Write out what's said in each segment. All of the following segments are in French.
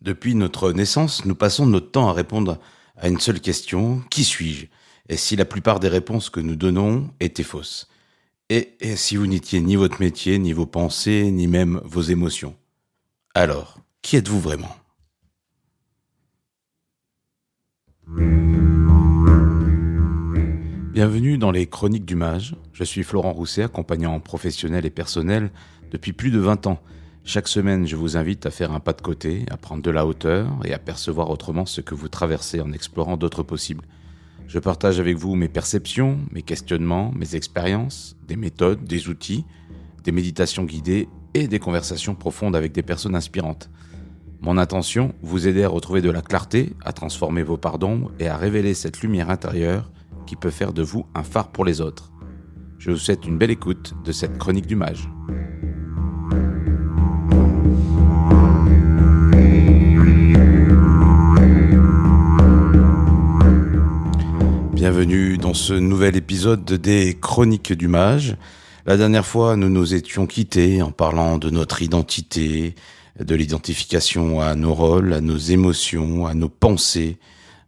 Depuis notre naissance, nous passons notre temps à répondre à une seule question: qui suis-je? Et si la plupart des réponses que nous donnons étaient fausses? Et si vous n'étiez ni votre métier, ni vos pensées, ni même vos émotions? Alors, qui êtes-vous vraiment? Bienvenue dans les Chroniques du Mage. Je suis Florent Rousset, accompagnant professionnel et personnel depuis plus de 20 ans. Chaque semaine, je vous invite à faire un pas de côté, à prendre de la hauteur et à percevoir autrement ce que vous traversez en explorant d'autres possibles. Je partage avec vous mes perceptions, mes questionnements, mes expériences, des méthodes, des outils, des méditations guidées et des conversations profondes avec des personnes inspirantes. Mon intention, vous aider à retrouver de la clarté, à transformer vos parts d'ombre et à révéler cette lumière intérieure qui peut faire de vous un phare pour les autres. Je vous souhaite une belle écoute de cette chronique du mage. Bienvenue dans ce nouvel épisode des Chroniques du Mage. La dernière fois, nous nous étions quittés en parlant de notre identité, de l'identification à nos rôles, à nos émotions, à nos pensées.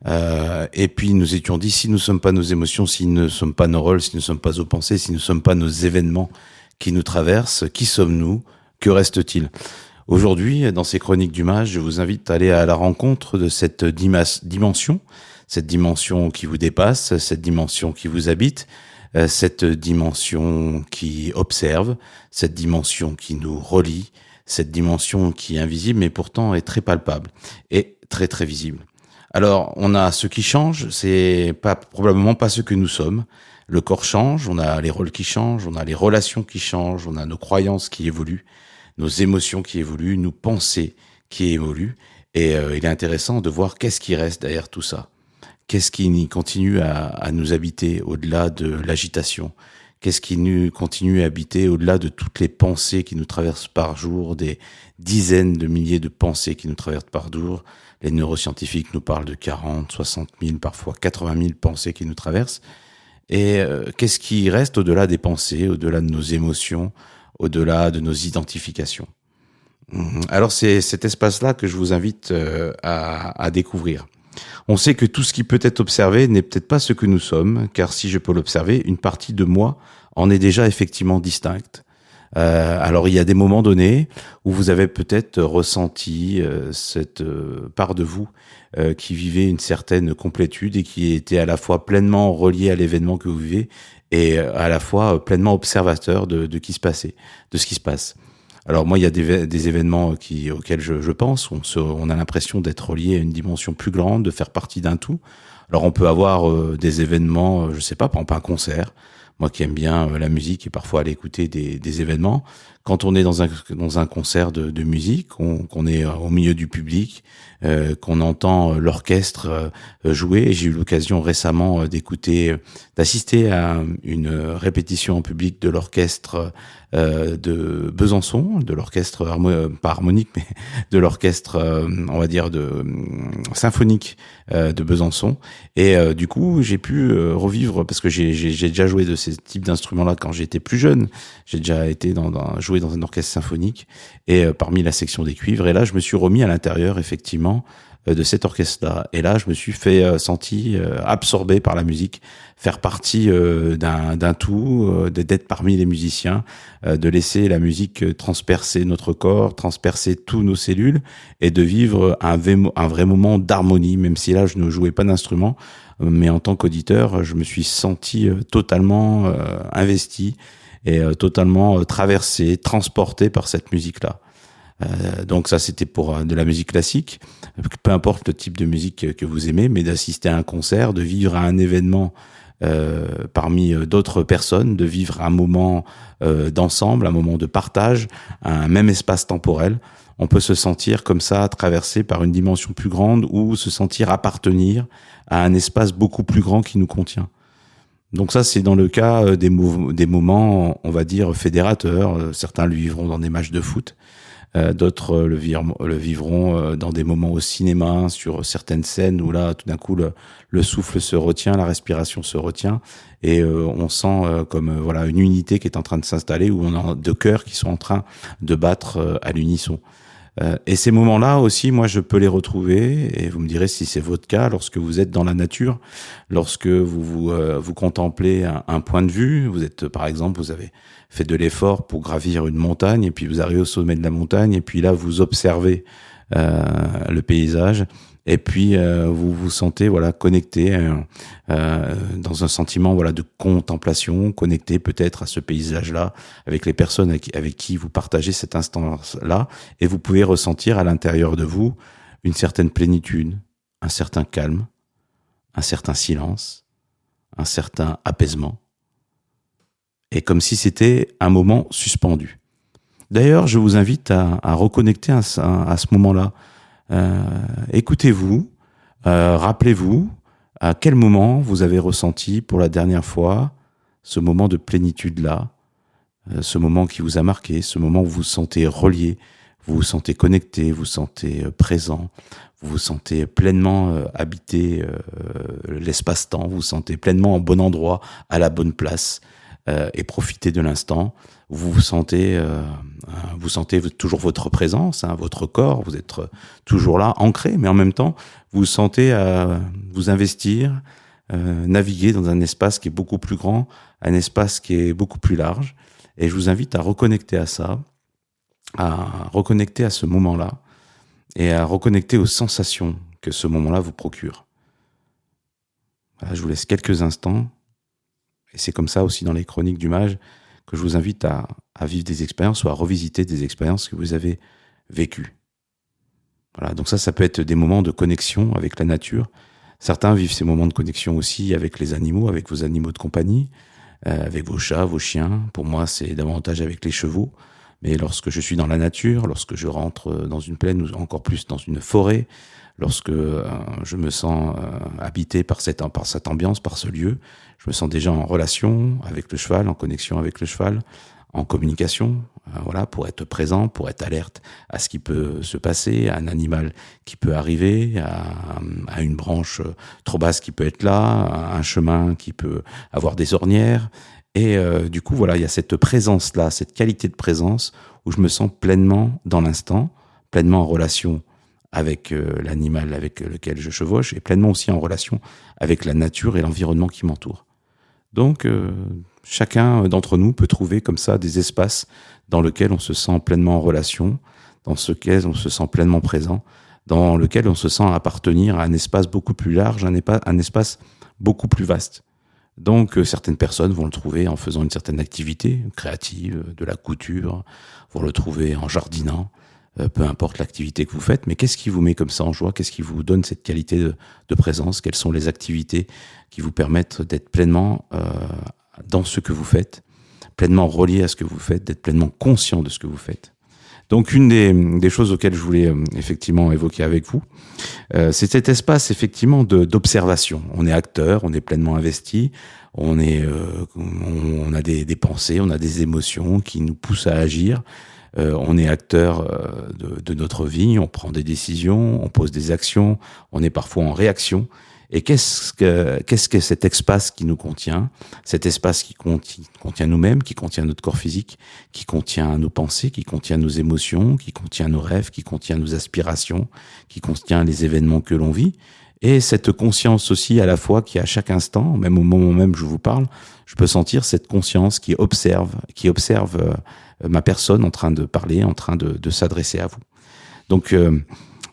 Et puis nous étions dit, si nous ne sommes pas nos émotions, si nous ne sommes pas nos rôles, si nous ne sommes pas nos pensées, si nous ne sommes pas nos événements qui nous traversent, qui sommes-nous? Que reste-t-il? Aujourd'hui, dans ces Chroniques du Mage, je vous invite à aller à la rencontre de cette dimension qui vous dépasse, cette dimension qui vous habite, cette dimension qui observe, cette dimension qui nous relie, cette dimension qui est invisible mais pourtant est très palpable et très très visible. Alors, on a ce qui change, c'est probablement pas ce que nous sommes. Le corps change, on a les rôles qui changent, on a les relations qui changent, on a nos croyances qui évoluent, nos émotions qui évoluent, nos pensées qui évoluent. Et il est intéressant de voir qu'est-ce qui reste derrière tout ça. Qu'est-ce qui continue à nous habiter au-delà de l'agitation? Qu'est-ce qui nous continue à habiter au-delà de toutes les pensées qui nous traversent par jour, des dizaines de milliers de pensées qui nous traversent par jour? Les neuroscientifiques nous parlent de 40, 60 000, parfois 80 000 pensées qui nous traversent. Et qu'est-ce qui reste au-delà des pensées, au-delà de nos émotions, au-delà de nos identifications? Alors c'est cet espace-là que je vous invite à découvrir. On sait que tout ce qui peut être observé n'est peut-être pas ce que nous sommes, car si je peux l'observer, une partie de moi en est déjà effectivement distincte. Alors il y a des moments donnés où vous avez peut-être ressenti cette part de vous qui vivait une certaine complétude et qui était à la fois pleinement reliée à l'événement que vous vivez et à la fois pleinement observateur de ce qui se passe. Alors moi, il y a des événements auxquels je pense. On a l'impression d'être relié à une dimension plus grande, de faire partie d'un tout. Alors on peut avoir des événements, je sais pas, par exemple un concert. Moi qui aime bien la musique et parfois aller écouter des événements. Quand on est dans un concert de musique, qu'on est au milieu du public, qu'on entend l'orchestre jouer. Et j'ai eu l'occasion récemment d'assister à une répétition en public de l'orchestre de Besançon, de l'orchestre pas harmonique, mais de l'orchestre, on va dire symphonique de Besançon. Et du coup, j'ai pu revivre parce que j'ai déjà joué de ces types d'instruments-là quand j'étais plus jeune. J'ai déjà été joué dans un orchestre symphonique et parmi la section des cuivres. Et là, je me suis remis à l'intérieur, effectivement, de cet orchestre-là. Et là, je me suis senti absorbé par la musique, faire partie d'un tout, d'être parmi les musiciens, de laisser la musique transpercer notre corps, transpercer tous nos cellules et de vivre un vrai moment d'harmonie, même si là, je ne jouais pas d'instrument. Mais en tant qu'auditeur, je me suis senti totalement investi et totalement traversé, transporté par cette musique-là. Donc ça, c'était pour de la musique classique, peu importe le type de musique que vous aimez, mais d'assister à un concert, de vivre à un événement parmi d'autres personnes, de vivre un moment d'ensemble, un moment de partage, un même espace temporel. On peut se sentir comme ça, traversé par une dimension plus grande ou se sentir appartenir à un espace beaucoup plus grand qui nous contient. Donc ça, c'est dans le cas des moments, on va dire, fédérateurs. Certains le vivront dans des matchs de foot. D'autres le vivront dans des moments au cinéma, sur certaines scènes où là, tout d'un coup, le souffle se retient, la respiration se retient, et on sent comme voilà une unité qui est en train de s'installer, où on a deux cœurs qui sont en train de battre à l'unisson. Et ces moments-là aussi, moi, je peux les retrouver, et vous me direz si c'est votre cas, lorsque vous êtes dans la nature, lorsque vous contemplez un point de vue, vous êtes, par exemple, vous avez fait de l'effort pour gravir une montagne, et puis vous arrivez au sommet de la montagne, et puis là, vous observez le paysage, et puis vous vous sentez voilà connecté dans un sentiment voilà de contemplation, connecté peut-être à ce paysage-là, avec les personnes avec qui vous partagez cet instant-là, et vous pouvez ressentir à l'intérieur de vous une certaine plénitude, un certain calme, un certain silence, un certain apaisement, et comme si c'était un moment suspendu. D'ailleurs, je vous invite à reconnecter à ce moment-là. Écoutez-vous, rappelez-vous à quel moment vous avez ressenti pour la dernière fois ce moment de plénitude-là, ce moment qui vous a marqué, ce moment où vous vous sentez relié, vous vous sentez connecté, vous vous sentez présent, vous vous sentez pleinement habité l'espace-temps, vous vous sentez pleinement au bon endroit, à la bonne place, et profitez de l'instant. Vous sentez toujours votre présence, votre corps, vous êtes toujours là, ancré, mais en même temps, vous sentez vous investir, naviguer dans un espace qui est beaucoup plus grand, un espace qui est beaucoup plus large. Et je vous invite à reconnecter à ça, à reconnecter à ce moment-là, et à reconnecter aux sensations que ce moment-là vous procure. Voilà, je vous laisse quelques instants, et c'est comme ça aussi dans les chroniques du mage, que je vous invite à vivre des expériences ou à revisiter des expériences que vous avez vécues. Voilà, donc ça peut être des moments de connexion avec la nature. Certains vivent ces moments de connexion aussi avec les animaux, avec vos animaux de compagnie, avec vos chats, vos chiens. Pour moi, c'est davantage avec les chevaux. Mais lorsque je suis dans la nature, lorsque je rentre dans une plaine ou encore plus dans une forêt, lorsque je me sens habité par cette ambiance, par ce lieu, je me sens déjà en relation avec le cheval, en connexion avec le cheval, en communication, voilà, pour être présent, pour être alerte à ce qui peut se passer, à un animal qui peut arriver, à une branche trop basse qui peut être là, à un chemin qui peut avoir des ornières. Et du coup, voilà, il y a cette présence-là, cette qualité de présence où je me sens pleinement dans l'instant, pleinement en relation avec l'animal avec lequel je chevauche et pleinement aussi en relation avec la nature et l'environnement qui m'entoure. Donc, chacun d'entre nous peut trouver comme ça des espaces dans lesquels on se sent pleinement en relation, dans lesquels on se sent pleinement présent, dans lequel on se sent appartenir à un espace beaucoup plus large, un espace beaucoup plus vaste. Donc, certaines personnes vont le trouver en faisant une certaine activité créative, de la couture, vont le trouver en jardinant, peu importe l'activité que vous faites, mais qu'est-ce qui vous met comme ça en joie? Qu'est-ce qui vous donne cette qualité de présence? Quelles sont les activités qui vous permettent d'être pleinement dans ce que vous faites, pleinement relié à ce que vous faites, d'être pleinement conscient de ce que vous faites? Donc, une des choses auxquelles je voulais effectivement évoquer avec vous, c'est cet espace effectivement d'observation. On est acteur, on est pleinement investi, on a des pensées, on a des émotions qui nous poussent à agir. On est acteur de notre vie, on prend des décisions, on pose des actions, on est parfois en réaction. Et qu'est-ce que cet espace qui nous contient, cet espace qui contient nous-mêmes, qui contient notre corps physique, qui contient nos pensées, qui contient nos émotions, qui contient nos rêves, qui contient nos aspirations, qui contient les événements que l'on vit, et cette conscience aussi à la fois qui à chaque instant, même au moment même où je vous parle, je peux sentir cette conscience qui observe ma personne en train de parler, en train de s'adresser à vous. Donc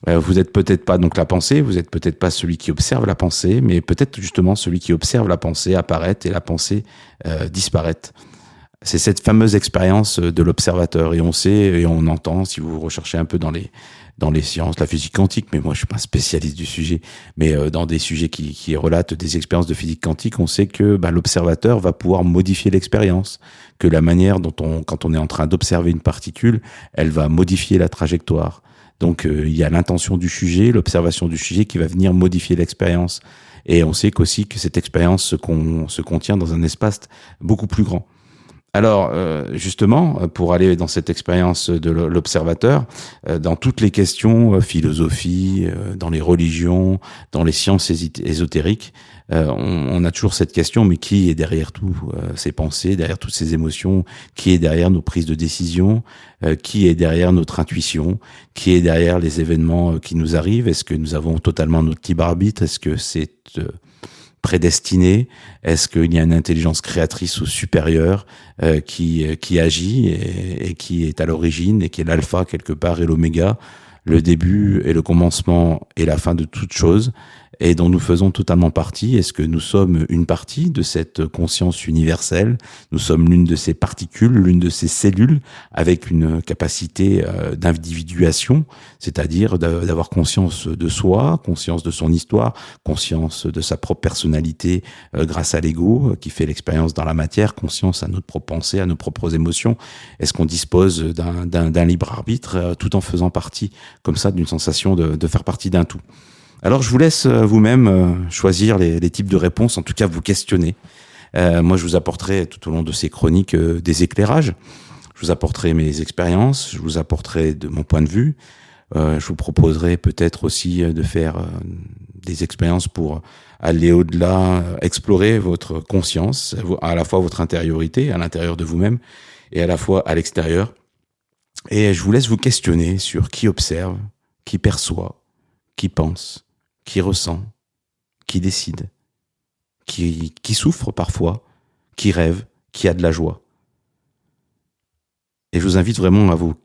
vous êtes peut-être pas donc la pensée, vous êtes peut-être pas celui qui observe la pensée, mais peut-être justement celui qui observe la pensée apparaître et la pensée disparaître. C'est cette fameuse expérience de l'observateur, et on sait et on entend, si vous recherchez un peu dans les sciences, la physique quantique, mais moi je suis pas un spécialiste du sujet, mais dans des sujets qui relatent des expériences de physique quantique, on sait que l'observateur va pouvoir modifier l'expérience, que la manière dont quand on est en train d'observer une particule, elle va modifier la trajectoire. Donc il y a l'intention du sujet, l'observation du sujet qui va venir modifier l'expérience. Et on sait qu'aussi que cette expérience se contient dans un espace beaucoup plus grand. Alors, justement, pour aller dans cette expérience de l'observateur, dans toutes les questions, philosophie, dans les religions, dans les sciences ésotériques, on a toujours cette question, mais qui est derrière tout ces pensées, derrière toutes ces émotions, qui est derrière nos prises de décision, qui est derrière notre intuition, qui est derrière les événements qui nous arrivent? Est-ce que nous avons totalement notre libre arbitre? Est-ce que c'est prédestiné? Est-ce qu'il y a une intelligence créatrice ou supérieure qui agit et qui est à l'origine et qui est l'alpha quelque part et l'oméga, le début et le commencement et la fin de toute chose, et dont nous faisons totalement partie? Est-ce que nous sommes une partie de cette conscience universelle? Nous sommes l'une de ces particules, l'une de ces cellules, avec une capacité d'individuation, c'est-à-dire d'avoir conscience de soi, conscience de son histoire, conscience de sa propre personnalité grâce à l'ego qui fait l'expérience dans la matière, conscience à notre propre pensée, à nos propres émotions. Est-ce qu'on dispose d'un libre arbitre tout en faisant partie comme ça d'une sensation de faire partie d'un tout? Alors je vous laisse vous-même choisir les types de réponses, en tout cas vous questionner. Moi je vous apporterai tout au long de ces chroniques des éclairages, je vous apporterai mes expériences, je vous apporterai de mon point de vue, je vous proposerai peut-être aussi de faire des expériences pour aller au-delà, explorer votre conscience, à la fois votre intériorité, à l'intérieur de vous-même, et à la fois à l'extérieur. Et je vous laisse vous questionner sur qui observe, qui perçoit, qui pense, qui ressent, qui décide, qui souffre parfois, qui rêve, qui a de la joie. Et je vous invite vraiment à vous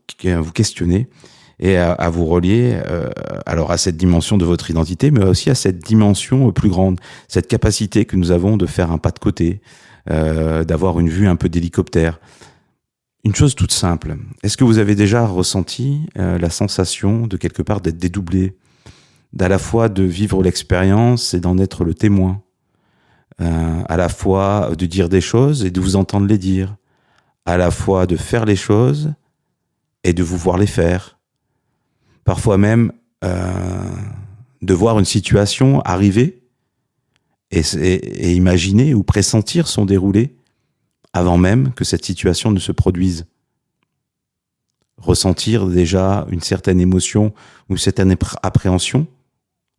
questionner et à vous relier alors à cette dimension de votre identité, mais aussi à cette dimension plus grande, cette capacité que nous avons de faire un pas de côté, d'avoir une vue un peu d'hélicoptère. Une chose toute simple, est-ce que vous avez déjà ressenti la sensation de quelque part d'être dédoublé, d'à la fois de vivre l'expérience et d'en être le témoin, à la fois de dire des choses et de vous entendre les dire, à la fois de faire les choses et de vous voir les faire, parfois même de voir une situation arriver et imaginer ou pressentir son déroulé avant même que cette situation ne se produise. Ressentir déjà une certaine émotion ou une certaine appréhension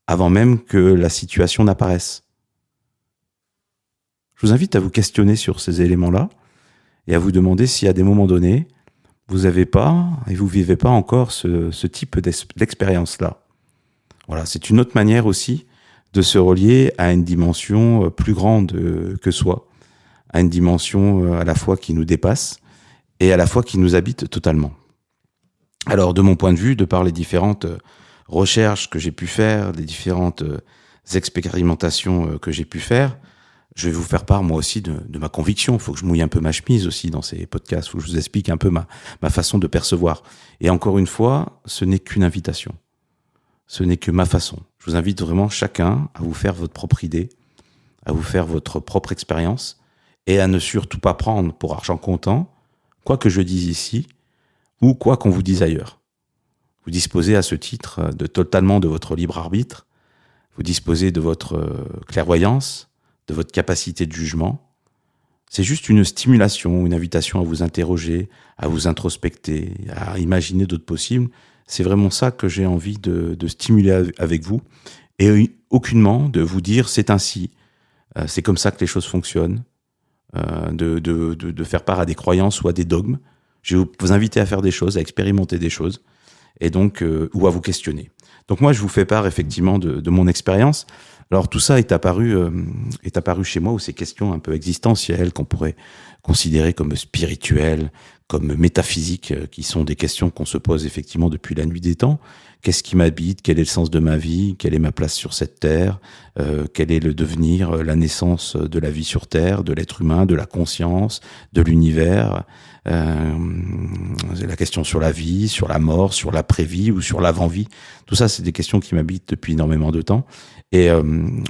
avant même que la situation n'apparaisse. Je vous invite à vous questionner sur ces éléments-là et à vous demander si à des moments donnés, vous n'avez pas et vous vivez pas encore ce type d'expérience-là. Voilà, c'est une autre manière aussi de se relier à une dimension plus grande que soi, à une dimension à la fois qui nous dépasse et à la fois qui nous habite totalement. Alors, de mon point de vue, de par les différentes recherches que j'ai pu faire, les différentes expérimentations que j'ai pu faire, je vais vous faire part moi aussi de ma conviction. Il faut que je mouille un peu ma chemise aussi dans ces podcasts, il faut que je vous explique un peu ma façon de percevoir. Et encore une fois, ce n'est qu'une invitation. Ce n'est que ma façon. Je vous invite vraiment chacun à vous faire votre propre idée, à vous faire votre propre expérience et à ne surtout pas prendre pour argent comptant quoi que je dise ici ou quoi qu'on vous dise ailleurs. Vous disposez à ce titre totalement de votre libre arbitre, vous disposez de votre clairvoyance, de votre capacité de jugement. C'est juste une stimulation, une invitation à vous interroger, à vous introspecter, à imaginer d'autres possibles. C'est vraiment ça que j'ai envie de stimuler avec vous et aucunement de vous dire c'est ainsi, c'est comme ça que les choses fonctionnent, de faire part à des croyances ou à des dogmes. Je vais vous inviter à faire des choses, à expérimenter des choses, et donc ou à vous questionner. Donc moi, je vous fais part effectivement de mon expérience. Alors tout ça est apparu chez moi, où ces questions un peu existentielles qu'on pourrait considérer comme spirituelles, comme métaphysiques, qui sont des questions qu'on se pose effectivement depuis la nuit des temps. Qu'est-ce qui m'habite? Quel est le sens de ma vie? Quelle est ma place sur cette terre? Quel est le devenir, la naissance de la vie sur terre, de l'être humain, de la conscience, de l'univers? La question sur la vie, sur la mort, sur l'après-vie ou sur l'avant-vie. Tout ça, c'est des questions qui m'habitent depuis énormément de temps. Et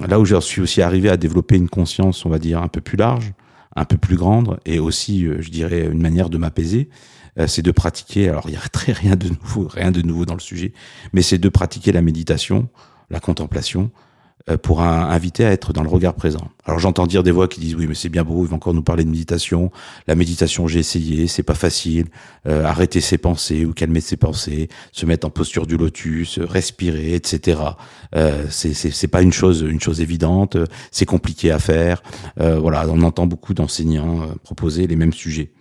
là où je suis aussi arrivé à développer une conscience, on va dire, un peu plus large, un peu plus grande, et aussi, je dirais, une manière de m'apaiser, c'est de pratiquer, alors il y a rien de nouveau dans le sujet, mais c'est de pratiquer la méditation, la contemplation, pour inviter à être dans le regard présent. Alors j'entends dire des voix qui disent oui mais c'est bien beau, il va encore nous parler de méditation. La méditation j'ai essayé, c'est pas facile. Arrêter ses pensées ou calmer ses pensées, se mettre en posture du lotus, respirer, etc. C'est pas une chose évidente, c'est compliqué à faire. Voilà, on entend beaucoup d'enseignants proposer les mêmes sujets.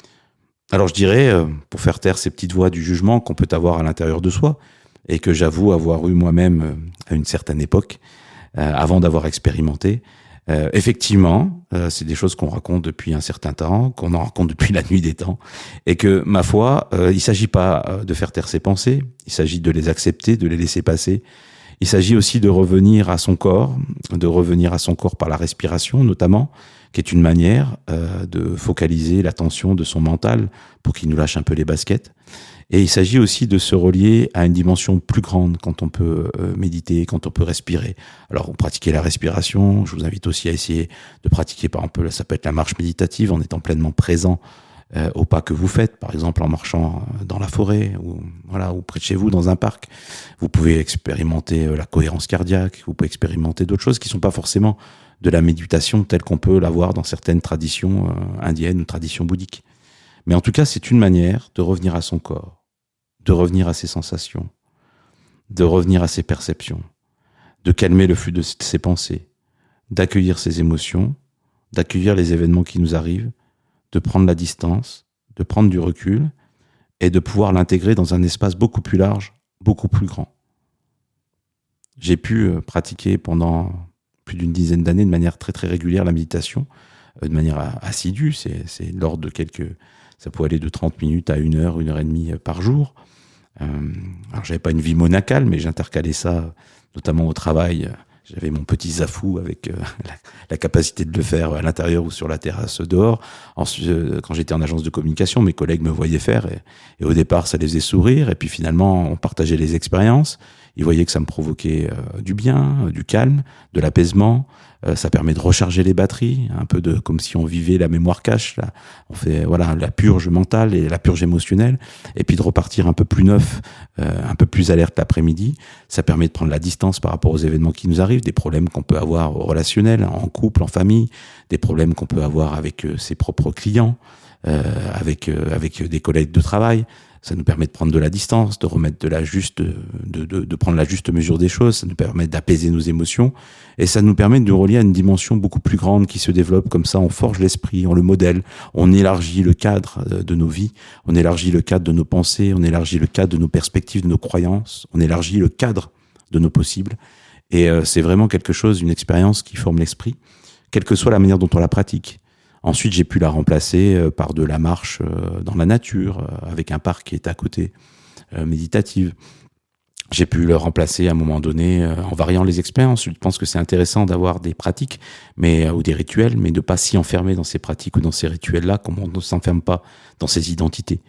Alors je dirais, pour faire taire ces petites voix du jugement qu'on peut avoir à l'intérieur de soi, et que j'avoue avoir eu moi-même à une certaine époque, avant d'avoir expérimenté. Effectivement, c'est des choses qu'on raconte depuis un certain temps, qu'on en raconte depuis la nuit des temps, et que, ma foi, il s'agit pas de faire taire ses pensées, il s'agit de les accepter, de les laisser passer. Il s'agit aussi de revenir à son corps par la respiration notamment, qui est une manière de focaliser l'attention de son mental pour qu'il nous lâche un peu les baskets. Et il s'agit aussi de se relier à une dimension plus grande quand on peut méditer, quand on peut respirer. Alors, pratiquer la respiration, je vous invite aussi à essayer de pratiquer, par exemple, ça peut être la marche méditative en étant pleinement présent au pas que vous faites, par exemple en marchant dans la forêt ou voilà, ou près de chez vous dans un parc. Vous pouvez expérimenter la cohérence cardiaque, vous pouvez expérimenter d'autres choses qui sont pas forcément de la méditation telle qu'on peut l'avoir dans certaines traditions indiennes ou traditions bouddhiques. Mais en tout cas, c'est une manière de revenir à son corps, de revenir à ses sensations, de revenir à ses perceptions, de calmer le flux de ses pensées, d'accueillir ses émotions, d'accueillir les événements qui nous arrivent, de prendre la distance, de prendre du recul et de pouvoir l'intégrer dans un espace beaucoup plus large, beaucoup plus grand. J'ai pu pratiquer pendant plus d'une dizaine d'années de manière très très régulière la méditation, de manière assidue, c'est l'ordre de quelques... Ça peut aller de 30 minutes à 1 heure et demie par jour. Alors j'avais pas une vie monacale, mais j'intercalais ça notamment au travail. J'avais mon petit zafou avec la capacité de le faire à l'intérieur ou sur la terrasse dehors. Ensuite, quand j'étais en agence de communication, mes collègues me voyaient faire et au départ ça les faisait sourire et puis finalement on partageait les expériences. Ils voyaient que ça me provoquait du bien, du calme, de l'apaisement. Ça permet de recharger les batteries, un peu de comme si on vivait la mémoire cache. Là, on fait voilà la purge mentale et la purge émotionnelle, et puis de repartir un peu plus neuf, un peu plus alerte l'après-midi. Ça permet de prendre la distance par rapport aux événements qui nous arrivent, des problèmes qu'on peut avoir relationnels, en couple, en famille, des problèmes qu'on peut avoir avec ses propres clients, avec des collègues de travail. Ça nous permet de prendre de la distance, de remettre de prendre la juste mesure des choses. Ça nous permet d'apaiser nos émotions et ça nous permet de nous relier à une dimension beaucoup plus grande qui se développe comme ça. On forge l'esprit, on le modèle, on élargit le cadre de nos vies, on élargit le cadre de nos pensées, on élargit le cadre de nos perspectives, de nos croyances, on élargit le cadre de nos possibles. Et c'est vraiment quelque chose, une expérience qui forme l'esprit, quelle que soit la manière dont on la pratique. Ensuite, j'ai pu la remplacer par de la marche dans la nature, avec un parc qui est à côté, méditative. J'ai pu le remplacer à un moment donné en variant les expériences. Je pense que c'est intéressant d'avoir des pratiques ou des rituels, mais de ne pas s'y enfermer dans ces pratiques ou dans ces rituels-là, comme on ne s'enferme pas dans ces identités.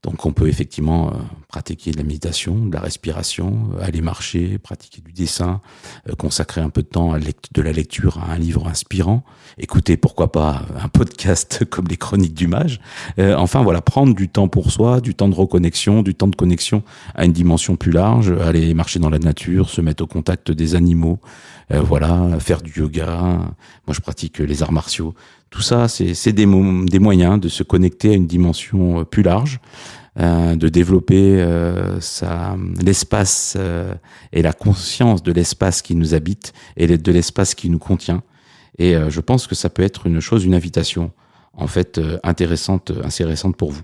Donc on peut effectivement pratiquer de la méditation, de la respiration, aller marcher, pratiquer du dessin, consacrer un peu de temps de la lecture à un livre inspirant, écouter pourquoi pas un podcast comme les Chroniques du Mage. Enfin voilà, prendre du temps pour soi, du temps de reconnexion, du temps de connexion à une dimension plus large, aller marcher dans la nature, se mettre au contact des animaux, voilà, faire du yoga. Moi je pratique les arts martiaux. Tout ça, c'est des moyens de se connecter à une dimension plus large, de développer l'espace et la conscience de l'espace qui nous habite et de l'espace qui nous contient. Et je pense que ça peut être une invitation, en fait, intéressante pour vous.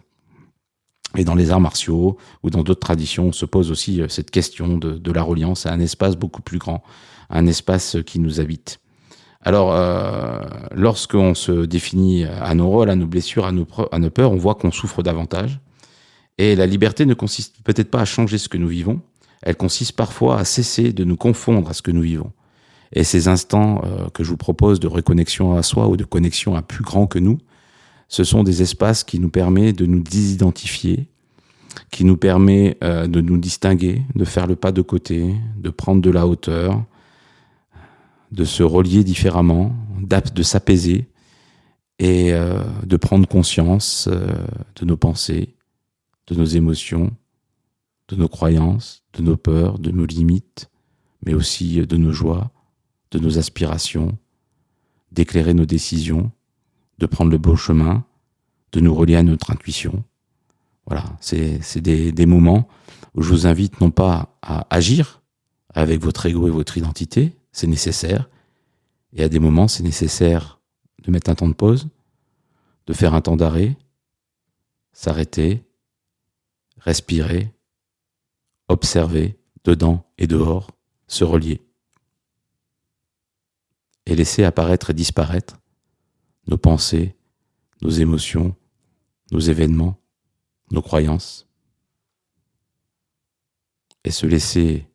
Et dans les arts martiaux ou dans d'autres traditions, on se pose aussi cette question de la reliance à un espace beaucoup plus grand, un espace qui nous habite. Alors, lorsqu'on se définit à nos rôles, à nos blessures, à nos peurs, on voit qu'on souffre davantage. Et la liberté ne consiste peut-être pas à changer ce que nous vivons, elle consiste parfois à cesser de nous confondre à ce que nous vivons. Et ces instants que je vous propose de reconnexion à soi ou de connexion à plus grand que nous, ce sont des espaces qui nous permettent de nous désidentifier, qui nous permettent de nous distinguer, de faire le pas de côté, de prendre de la hauteur, de se relier différemment, de s'apaiser et de prendre conscience de nos pensées, de nos émotions, de nos croyances, de nos peurs, de nos limites, mais aussi de nos joies, de nos aspirations, d'éclairer nos décisions, de prendre le bon chemin, de nous relier à notre intuition. Voilà, c'est des moments où je vous invite non pas à agir avec votre ego et votre identité, c'est nécessaire, et à des moments c'est nécessaire de mettre un temps de pause, de faire un temps d'arrêt, s'arrêter, respirer, observer, dedans et dehors, se relier. Et laisser apparaître et disparaître nos pensées, nos émotions, nos événements, nos croyances. Et se laisser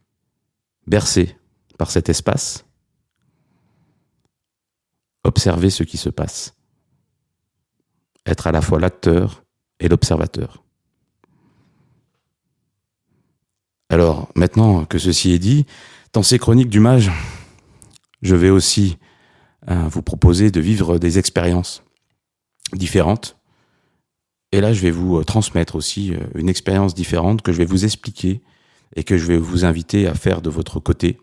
bercer par cet espace, observer ce qui se passe. Être à la fois l'acteur et l'observateur. Alors, maintenant que ceci est dit, dans ces chroniques du mage, je vais aussi vous proposer de vivre des expériences différentes. Et là, je vais vous transmettre aussi une expérience différente que je vais vous expliquer et que je vais vous inviter à faire de votre côté.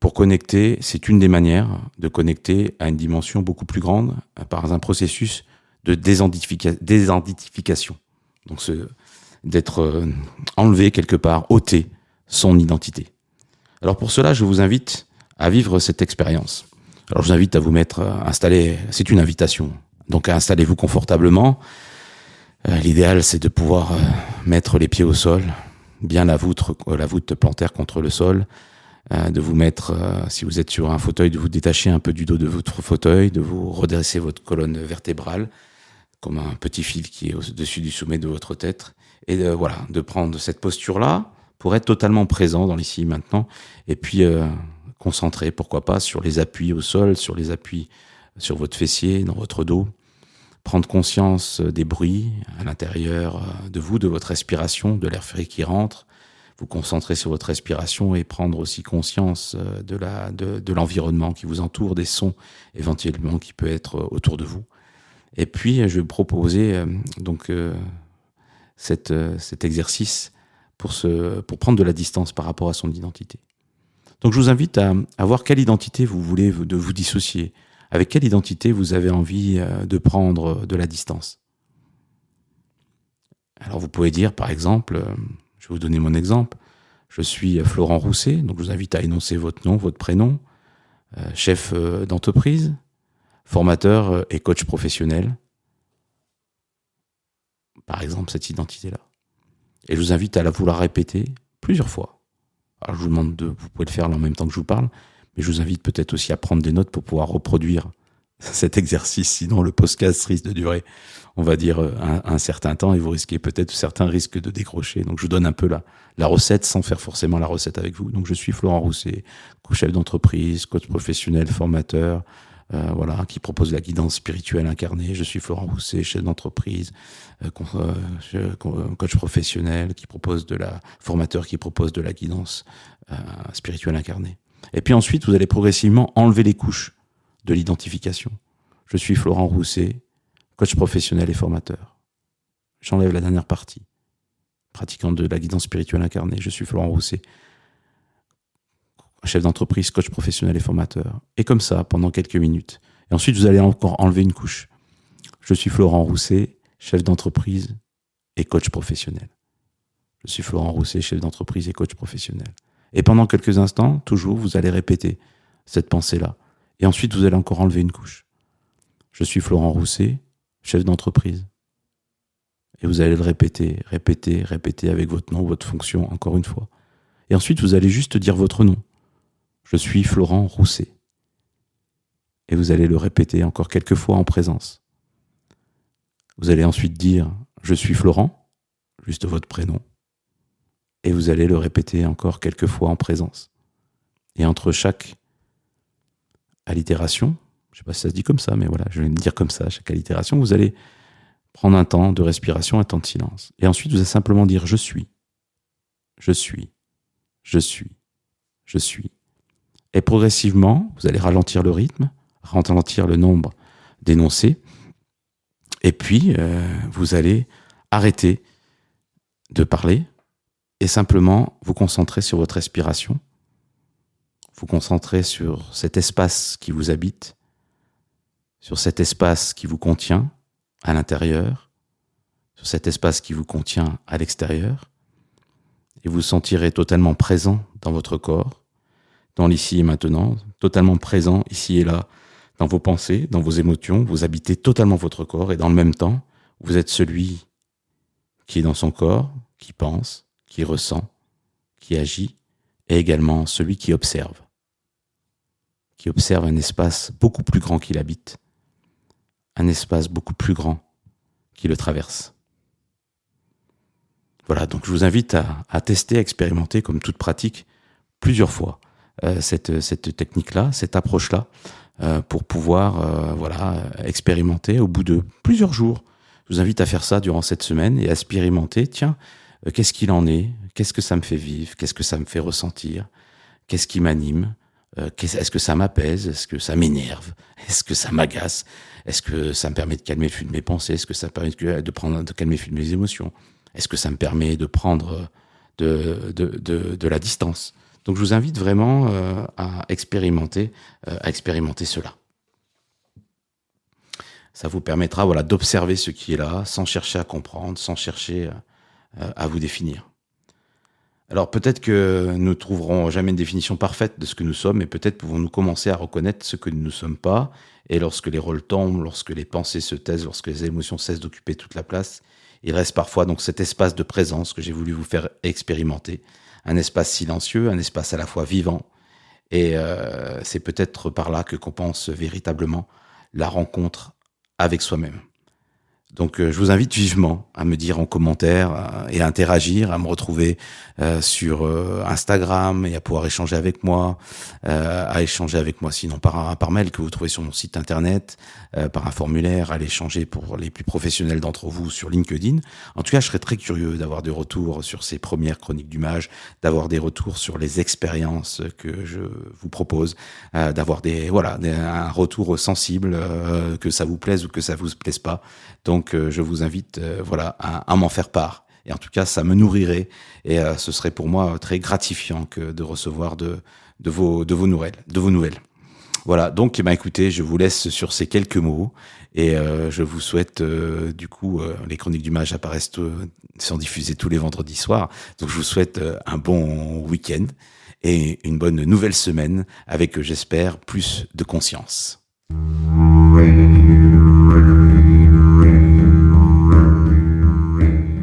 Pour connecter, c'est une des manières de connecter à une dimension beaucoup plus grande par un processus de désidentification. Donc, d'être enlevé quelque part, ôté son identité. Alors pour cela, je vous invite à vivre cette expérience. Alors je vous invite à vous mettre installé, c'est une invitation. Donc installez-vous confortablement. L'idéal, c'est de pouvoir mettre les pieds au sol, bien la voûte plantaire contre le sol, de vous mettre, si vous êtes sur un fauteuil, de vous détacher un peu du dos de votre fauteuil, de vous redresser votre colonne vertébrale, comme un petit fil qui est au-dessus du sommet de votre tête, et de prendre cette posture-là pour être totalement présent dans l'ici et maintenant, et puis concentré, pourquoi pas, sur les appuis au sol, sur les appuis sur votre fessier, dans votre dos, prendre conscience des bruits à l'intérieur de vous, de votre respiration, de l'air frais qui rentre, vous concentrer sur votre respiration et prendre aussi conscience de l'environnement qui vous entoure, des sons éventuellement qui peut être autour de vous. Et puis, je vais vous proposer cet exercice pour prendre de la distance par rapport à son identité. Donc, je vous invite à voir quelle identité vous voulez de vous dissocier, avec quelle identité vous avez envie de prendre de la distance. Alors, vous pouvez dire, par exemple, je vais vous donner mon exemple, je suis Florent Rousset, donc je vous invite à énoncer votre nom, votre prénom, chef d'entreprise, formateur et coach professionnel, par exemple, cette identité-là. Et je vous invite à la vouloir répéter plusieurs fois. Alors je vous demande vous pouvez le faire en même temps que je vous parle, mais je vous invite peut-être aussi à prendre des notes pour pouvoir reproduire cet exercice, sinon le podcast risque de durer, on va dire, un certain temps, et vous risquez peut-être, certains risques de décrocher. Donc je vous donne un peu la recette sans faire forcément la recette avec vous. Donc je suis Florent Rousset, chef d'entreprise, coach professionnel, formateur, qui propose la guidance spirituelle incarnée. Je suis Florent Rousset, chef d'entreprise, coach professionnel formateur qui propose de la guidance spirituelle incarnée. Et puis ensuite, vous allez progressivement enlever les couches de l'identification. Je suis Florent Rousset, coach professionnel et formateur. J'enlève la dernière partie, pratiquant de la guidance spirituelle incarnée. Je suis Florent Rousset, chef d'entreprise, coach professionnel et formateur. Et comme ça, pendant quelques minutes. Et ensuite, vous allez encore enlever une couche. Je suis Florent Rousset, chef d'entreprise et coach professionnel. Je suis Florent Rousset, chef d'entreprise et coach professionnel. Et pendant quelques instants, toujours, vous allez répéter cette pensée-là. Et ensuite, vous allez encore enlever une couche. Je suis Florent Rousset, chef d'entreprise. Et vous allez le répéter avec votre nom, votre fonction, encore une fois. Et ensuite, vous allez juste dire votre nom. Je suis Florent Rousset. Et vous allez le répéter encore quelques fois en présence. Vous allez ensuite dire je suis Florent, juste votre prénom. Et vous allez le répéter encore quelques fois en présence. Et entre chaque allitération, je ne sais pas si ça se dit comme ça, mais voilà, je vais le dire comme ça, chaque allitération, vous allez prendre un temps de respiration, un temps de silence. Et ensuite, vous allez simplement dire je suis, je suis, je suis, je suis. Et progressivement, vous allez ralentir le rythme, ralentir le nombre d'énoncés, et puis vous allez arrêter de parler et simplement vous concentrer sur votre respiration. vous concentrer sur cet espace qui vous habite, sur cet espace qui vous contient à l'intérieur, sur cet espace qui vous contient à l'extérieur, et vous sentirez totalement présent dans votre corps, dans l'ici et maintenant, totalement présent ici et là, dans vos pensées, dans vos émotions, vous habitez totalement votre corps, et dans le même temps, vous êtes celui qui est dans son corps, qui pense, qui ressent, qui agit, et également celui qui observe un espace beaucoup plus grand qu'il habite, un espace beaucoup plus grand qui le traverse. Voilà, donc je vous invite à tester, à expérimenter, comme toute pratique, plusieurs fois cette technique-là, cette approche-là, pour pouvoir expérimenter au bout de plusieurs jours. Je vous invite à faire ça durant cette semaine et à expérimenter, tiens, qu'est-ce qu'il en est? Qu'est-ce que ça me fait vivre? Qu'est-ce que ça me fait ressentir? Qu'est-ce qui m'anime? Est-ce que ça m'apaise? Est-ce que ça m'énerve? Est-ce que ça m'agace? Est-ce que ça me permet de calmer le flux de mes pensées? Est-ce que ça me permet de calmer le flux de mes émotions? Est-ce que ça me permet de prendre de la distance? Donc je vous invite vraiment à expérimenter cela. Ça vous permettra d'observer ce qui est là, sans chercher à comprendre, sans chercher à vous définir. Alors peut-être que nous ne trouverons jamais une définition parfaite de ce que nous sommes, mais peut-être pouvons-nous commencer à reconnaître ce que nous ne sommes pas, et lorsque les rôles tombent, lorsque les pensées se taisent, lorsque les émotions cessent d'occuper toute la place, il reste parfois donc cet espace de présence que j'ai voulu vous faire expérimenter, un espace silencieux, un espace à la fois vivant, et c'est peut-être par là que commence véritablement la rencontre avec soi-même. Donc je vous invite vivement à me dire en commentaire et à interagir, à me retrouver sur Instagram et à pouvoir échanger avec moi, sinon par mail que vous trouvez sur mon site internet, par un formulaire, à l'échanger pour les plus professionnels d'entre vous sur LinkedIn. En tout cas, je serais très curieux d'avoir des retours sur ces premières chroniques du mage, d'avoir des retours sur les expériences que je vous propose, d'avoir un retour sensible, que ça vous plaise ou que ça vous plaise pas. Donc je vous invite à m'en faire part. Et en tout cas, ça me nourrirait et ce serait pour moi très gratifiant que de recevoir de vos nouvelles. Voilà, donc écoutez, je vous laisse sur ces quelques mots et je vous souhaite les chroniques du mage sont diffusées tous les vendredis soirs. Donc je vous souhaite un bon week-end et une bonne nouvelle semaine avec, j'espère, plus de conscience.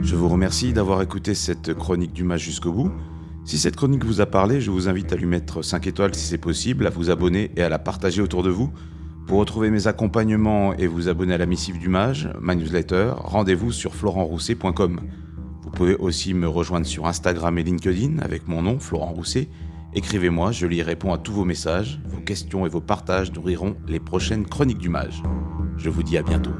Je vous remercie d'avoir écouté cette chronique du mage jusqu'au bout. Si cette chronique vous a parlé, je vous invite à lui mettre 5 étoiles si c'est possible, à vous abonner et à la partager autour de vous. Pour retrouver mes accompagnements et vous abonner à la missive du mage, ma newsletter, rendez-vous sur florentrousset.com. Vous pouvez aussi me rejoindre sur Instagram et LinkedIn avec mon nom, Florent Rousset. Écrivez-moi, je y réponds à tous vos messages. Vos questions et vos partages nourriront les prochaines chroniques du mage. Je vous dis à bientôt.